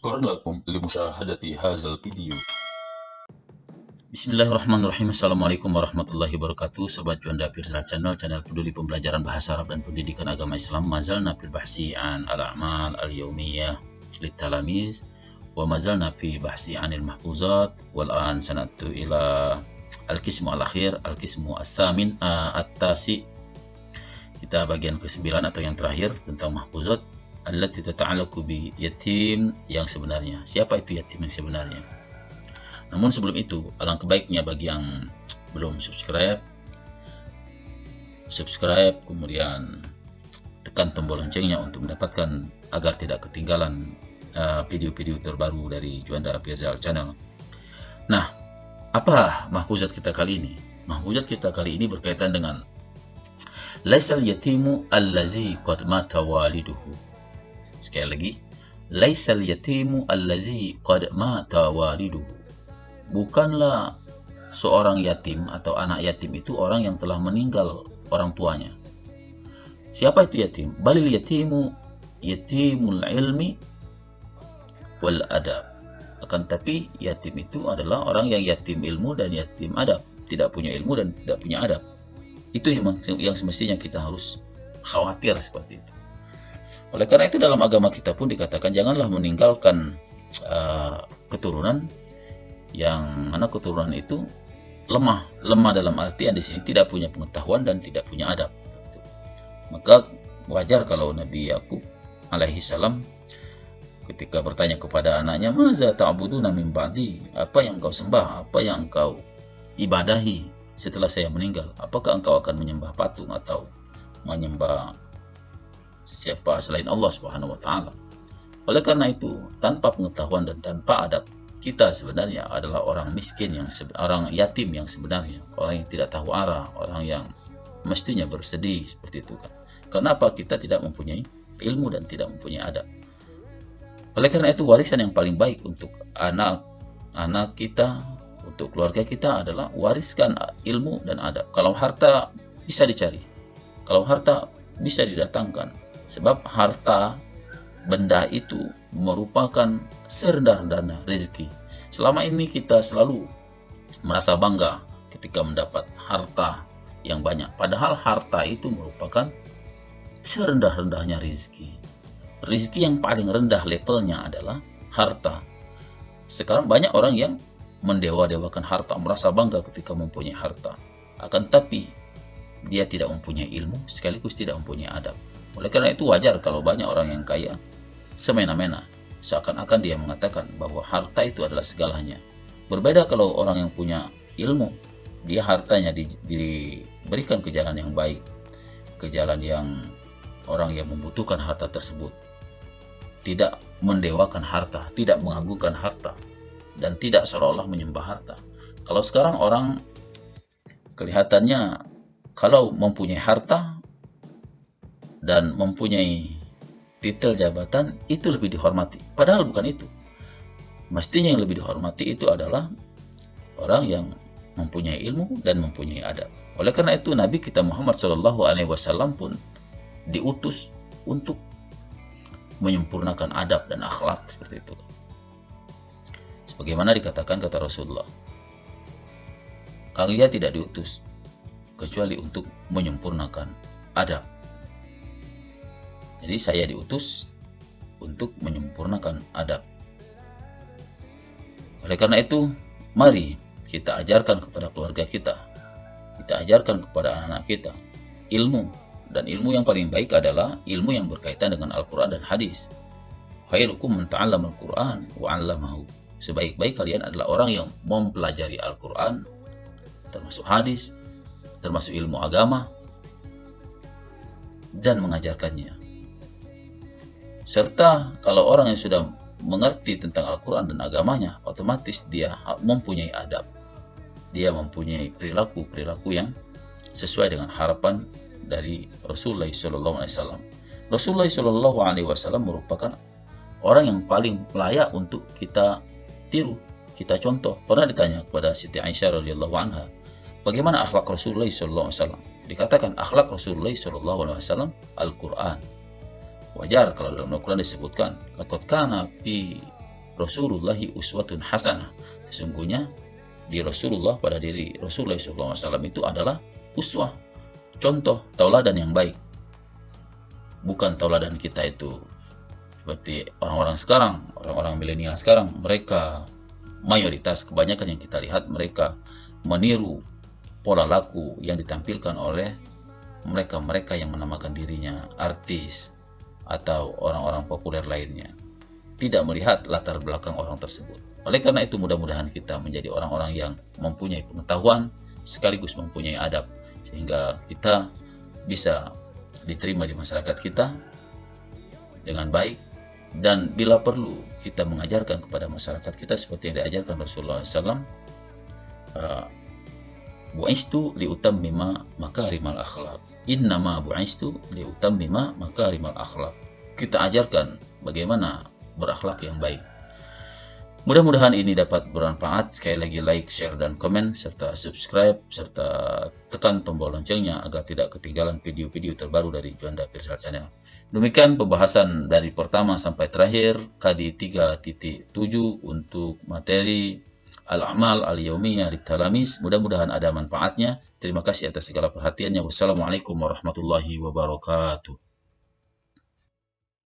شكرا لكم لمشاهدة هذا الفيديو. Bismillahirrahmanirrahim. Assalamualaikum warahmatullahi wabarakatuh. Sobat Juanda Firzal channel peduli pembelajaran bahasa Arab dan pendidikan agama Islam. Mazalna fil bahsi an al-a'mal al-yawmiyah litalamiz wa mazalna fi bahsi anil mahfuzat wal an sanatu ila al-qismu al-akhir, al-qismu as-samin at-tasi. Kita bagian ke-9 atau yang terakhir tentang mahfuzat allati tata'allaqu bi yatim yang sebenarnya. Siapa itu yatim yang sebenarnya? Namun sebelum itu, alangkah baiknya bagi yang belum subscribe, kemudian tekan tombol loncengnya untuk mendapatkan agar tidak ketinggalan video-video terbaru dari Juanda Firzal channel. Nah, apa mahfuzat kita kali ini? Mahfuzat kita kali ini berkaitan dengan laisal yatimu allazi qad mata waliduhu. Sekali lagi, laisal yatimu allazi qad mata waliduhu. Bukanlah seorang yatim atau anak yatim itu orang yang telah meninggal orang tuanya. Siapa itu yatim? Balil yatimu yatimul ilmi wal adab. Akan tapi yatim itu adalah orang yang yatim ilmu dan yatim adab, tidak punya ilmu dan tidak punya adab. Itu yang semestinya kita harus khawatir seperti itu. Oleh karena itu dalam agama kita pun dikatakan janganlah meninggalkan keturunan yang mana keturunan itu lemah dalam artian di sini tidak punya pengetahuan dan tidak punya adab. Maka wajar kalau Nabi Yakub alaihi salam ketika bertanya kepada anaknya, "Maza ta'buduna min ba'di?" Apa yang engkau sembah, apa yang engkau ibadahi setelah saya meninggal? Apakah engkau akan menyembah patung atau menyembah siapa selain Allah Subhanahu wa taala? Oleh karena itu, tanpa pengetahuan dan tanpa adab, kita sebenarnya adalah orang miskin, orang yatim yang sebenarnya, orang yang tidak tahu arah, orang yang mestinya bersedih seperti itu kan. Kenapa kita tidak mempunyai ilmu dan tidak mempunyai adab? Oleh karena itu warisan yang paling baik untuk anak kita, untuk keluarga kita adalah wariskan ilmu dan adab. Kalau harta bisa dicari, kalau harta bisa didatangkan, sebab harta benda itu merupakan serendah-rendahnya rezeki. Selama ini kita selalu merasa bangga ketika mendapat harta yang banyak. Padahal harta itu merupakan serendah-rendahnya rezeki. Rezeki yang paling rendah levelnya adalah harta. Sekarang banyak orang yang mendewa-dewakan harta, merasa bangga ketika mempunyai harta. Akan tapi dia tidak mempunyai ilmu, sekaligus tidak mempunyai adab. Oleh karena itu wajar kalau banyak orang yang kaya semena-mena, seakan-akan dia mengatakan bahwa harta itu adalah segalanya. Berbeda kalau orang yang punya ilmu, dia hartanya diberikan ke jalan yang baik, ke jalan yang orang yang membutuhkan harta tersebut. Tidak mendewakan harta, tidak mengagungkan harta, dan tidak seolah-olah menyembah harta. Kalau sekarang orang kelihatannya kalau mempunyai harta dan mempunyai titel jabatan itu lebih dihormati. Padahal bukan itu. Mestinya yang lebih dihormati itu adalah orang yang mempunyai ilmu dan mempunyai adab. Oleh karena itu Nabi kita Muhammad SAW pun diutus untuk menyempurnakan adab dan akhlak seperti itu. Sebagaimana dikatakan kata Rasulullah, kalian tidak diutus kecuali untuk menyempurnakan adab. Jadi saya diutus untuk menyempurnakan adab. Oleh karena itu, mari kita ajarkan kepada keluarga kita ajarkan kepada anak kita ilmu, dan ilmu yang paling baik adalah ilmu yang berkaitan dengan Al-Quran dan hadis. Khairukum man ta'allama al-Quran wa 'allamahu. Sebaik-baik kalian adalah orang yang mempelajari Al-Quran, termasuk hadis, termasuk ilmu agama, dan mengajarkannya. Serta kalau orang yang sudah mengerti tentang Al-Quran dan agamanya, otomatis dia mempunyai adab. Dia mempunyai perilaku yang sesuai dengan harapan dari Rasulullah SAW. Rasulullah SAW merupakan orang yang paling layak untuk kita tiru, kita contoh. Pernah ditanya kepada Siti Aisyah radhiyallahu anha, bagaimana akhlak Rasulullah SAW? Dikatakan akhlak Rasulullah SAW Al-Quran. Wajar kalau dalam Al-Quran disebutkan laqad kana fi Rasulullahi uswatun hasanah. Sesungguhnya di Rasulullah, pada diri Rasulullah SAW itu adalah uswah, contoh, tauladan yang baik. Bukan tauladan kita itu seperti orang-orang sekarang, orang-orang milenial sekarang. Mereka mayoritas, kebanyakan yang kita lihat, mereka meniru pola laku yang ditampilkan oleh mereka-mereka yang menamakan dirinya artis atau orang-orang populer lainnya, tidak melihat latar belakang orang tersebut. Oleh karena itu, mudah-mudahan kita menjadi orang-orang yang mempunyai pengetahuan sekaligus mempunyai adab, sehingga kita bisa diterima di masyarakat kita dengan baik, dan bila perlu kita mengajarkan kepada masyarakat kita seperti yang diajarkan Rasulullah SAW, bu'istu liutammima makarimal akhlak. Innama bu'istu liutammima makarimal akhlak. Kita ajarkan bagaimana berakhlak yang baik. Mudah-mudahan ini dapat bermanfaat. Sekali lagi, like, share, dan komen, serta subscribe, serta tekan tombol loncengnya agar tidak ketinggalan video-video terbaru dari Juanda Pirzal Channel. Demikian pembahasan dari pertama sampai terakhir KD 3.7 untuk materi Al-A'mal Al-Yaumiyah Lit-Talamis. Mudah-mudahan ada manfaatnya. Terima kasih atas segala perhatiannya. Wassalamualaikum warahmatullahi wabarakatuh.